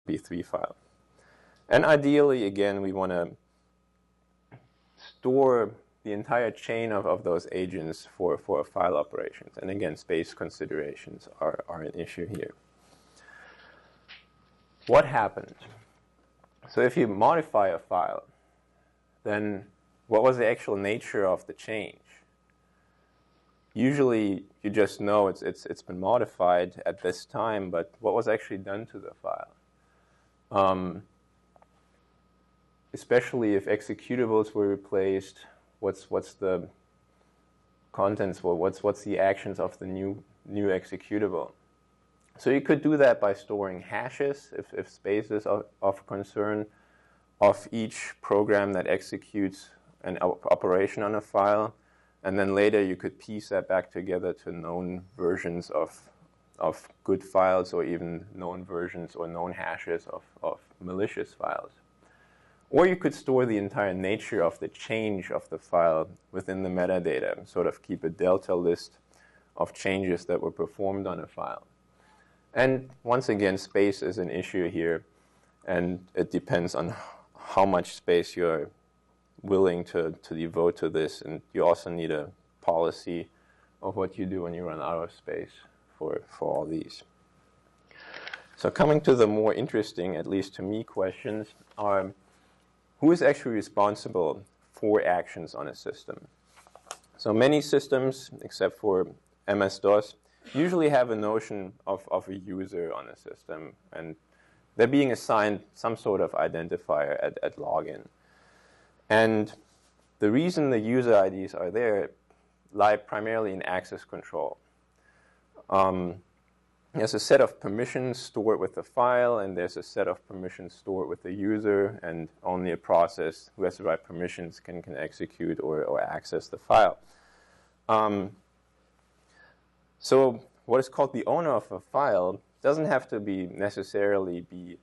MP3 file. And ideally, again, we want to store the entire chain of those agents for file operations. And again, space considerations are an issue here. What happens? So if you modify a file, then what was the actual nature of the change? Usually, you just know it's been modified at this time, but what was actually done to the file? Especially if executables were replaced, what's the contents? What's the actions of the new executable? So you could do that by storing hashes, if space is of concern, of each program that executes an operation on a file. And then later you could piece that back together to known versions of good files, or even known versions or known hashes of malicious files. Or you could store the entire nature of the change of the file within the metadata, sort of keep a delta list of changes that were performed on a file. And once again, space is an issue here, and it depends on how much space you're willing to devote to this, and you also need a policy of what you do when you run out of space for all these. So coming to the more interesting, at least to me, questions are, who is actually responsible for actions on a system? So many systems, except for MS-DOS, usually have a notion of a user on a system, and they're being assigned some sort of identifier at login. And the reason the user IDs are there lie primarily in access control. There's a set of permissions stored with the file, and there's a set of permissions stored with the user, and only a process who has the right permissions can execute or access the file. So what is called the owner of a file doesn't have to necessarily be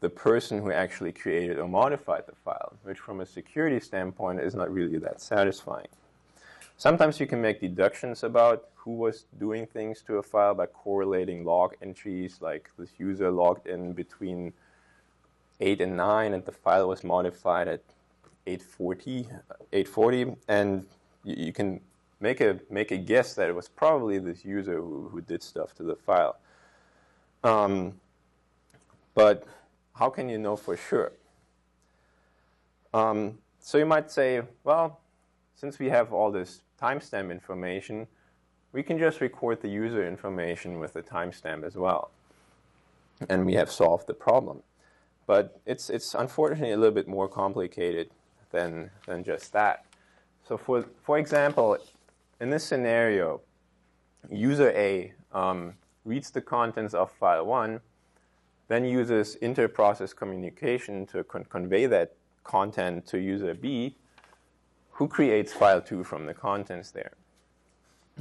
the person who actually created or modified the file, which from a security standpoint is not really that satisfying. Sometimes you can make deductions about who was doing things to a file by correlating log entries, like this user logged in between 8 and 9, and the file was modified at 8:40, and you can make a guess that it was probably this user who did stuff to the file. But how can you know for sure? So you might say, well, since we have all this timestamp information, we can just record the user information with the timestamp as well, and we have solved the problem. But it's unfortunately a little bit more complicated than just that. So for example, in this scenario, user A reads the contents of file 1, then uses inter-process communication to convey that content to user B, who creates file 2 from the contents there.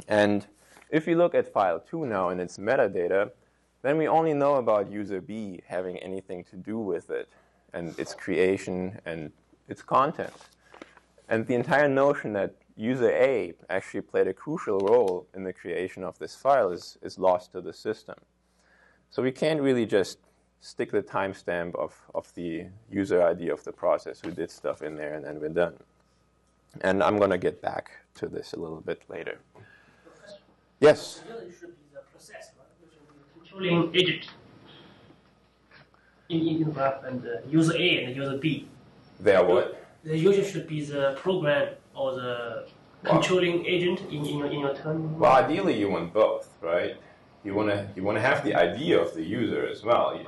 And if you look at file 2 now and its metadata, then we only know about user B having anything to do with it, and its creation and its content. And the entire notion that user A actually played a crucial role in the creation of this file is lost to the system. So we can't really just stick the timestamp of the user ID of the process who did stuff in there, and then we're done. And I'm going to get back to this a little bit later. Yes? The user should be the process, right? Which is the controlling agent in the graph, and user A and user B. They are what? The user should be the program or the controlling agent in your term. Well, ideally you want both, right? You want to have the idea of the user as well. You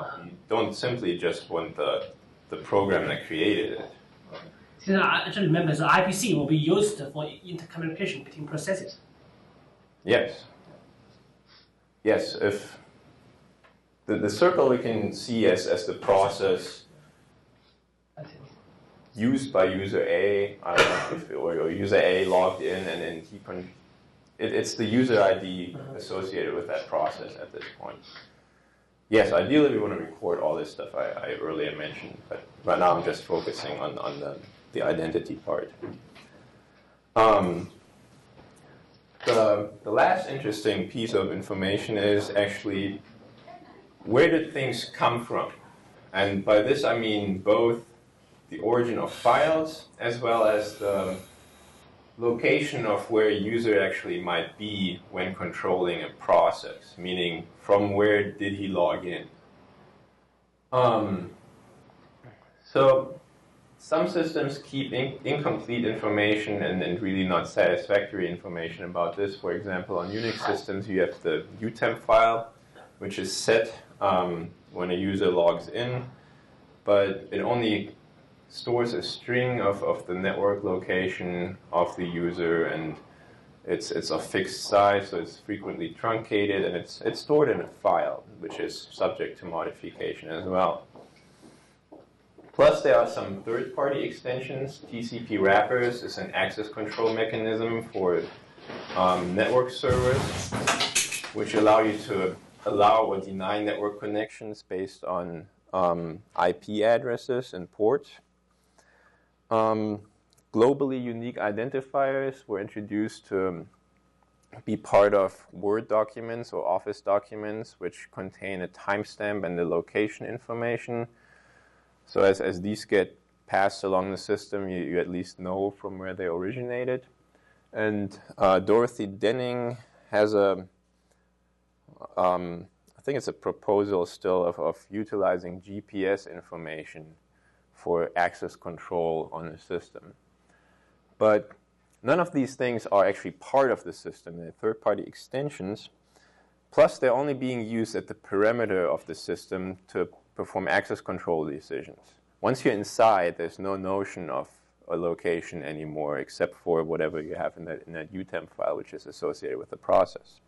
don't simply just want the program that created it. Since I actually remember the IPC will be used for intercommunication between processes. Yes. Yes, if the circle we can see as the process used by user A, I don't know, or user A logged in, and then it's the user ID associated with that process at this point. Yes, ideally we want to record all this stuff I earlier mentioned, but right now I'm just focusing on the identity part. The last interesting piece of information is actually, where did things come from? And by this I mean both the origin of files as well as the location of where a user actually might be when controlling a process, meaning from where did he log in. So some systems keep incomplete information and really not satisfactory information about this. For example, on Unix systems, you have the utemp file, which is set when a user logs in, but it only stores a string of the network location of the user, and it's a fixed size, so it's frequently truncated, and it's stored in a file, which is subject to modification as well. Plus, there are some third-party extensions. TCP wrappers is an access control mechanism for network servers, which allow you to allow or deny network connections based on IP addresses and ports. Globally unique identifiers were introduced to be part of Word documents or Office documents, which contain a timestamp and the location information. So as these get passed along the system, you at least know from where they originated. And Dorothy Denning has a, I think it's a proposal still of utilizing GPS information for access control on a system. But none of these things are actually part of the system. They're third-party extensions. Plus, they're only being used at the perimeter of the system to perform access control decisions. Once you're inside, there's no notion of a location anymore except for whatever you have in that utemp file, which is associated with the process.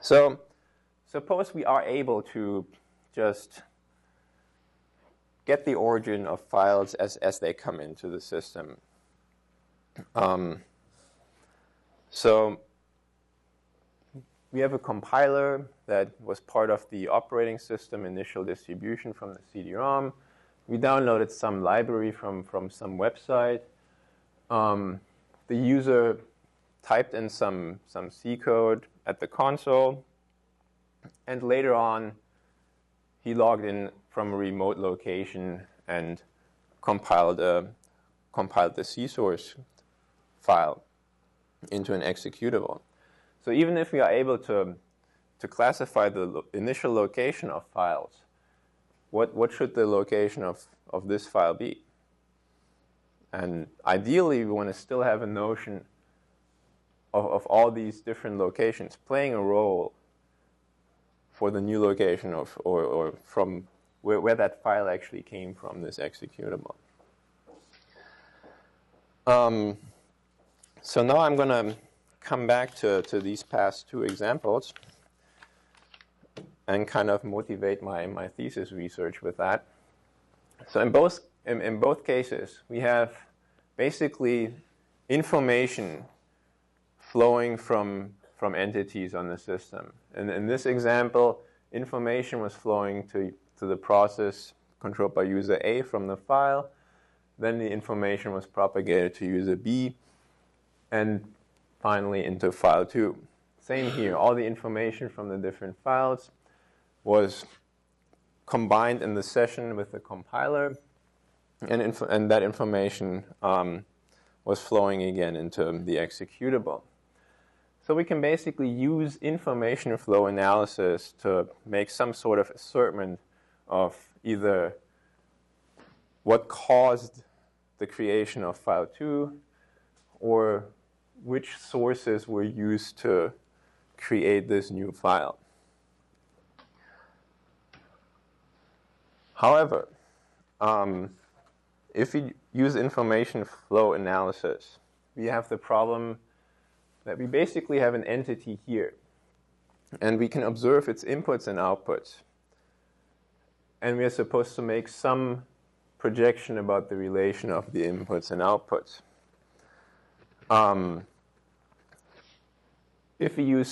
So suppose we are able to just get the origin of files as they come into the system. So we have a compiler that was part of the operating system initial distribution from the CD-ROM. We downloaded some library from some website. The user typed in some C code at the console, and later on he logged in from a remote location and compiled the C source file into an executable. So even if we are able to classify the initial location of files, what should the location of this file be? And ideally, we want to still have a notion of all these different locations playing a role for the new location or from where that file actually came from, this executable. So now I'm going to come back to these past two examples and kind of motivate my thesis research with that. So in both cases, we have basically information flowing from entities on the system. And in this example, information was flowing to the process controlled by user A from the file. Then the information was propagated to user B, and finally into file 2. Same here. All the information from the different files was combined in the session with the compiler, and that information was flowing again into the executable. So we can basically use information flow analysis to make some sort of assertion of either what caused the creation of file 2 or which sources were used to create this new file. However, if we use information flow analysis, we have the problem that we basically have an entity here, and we can observe its inputs and outputs. And we are supposed to make some projection about the relation of the inputs and outputs. If we use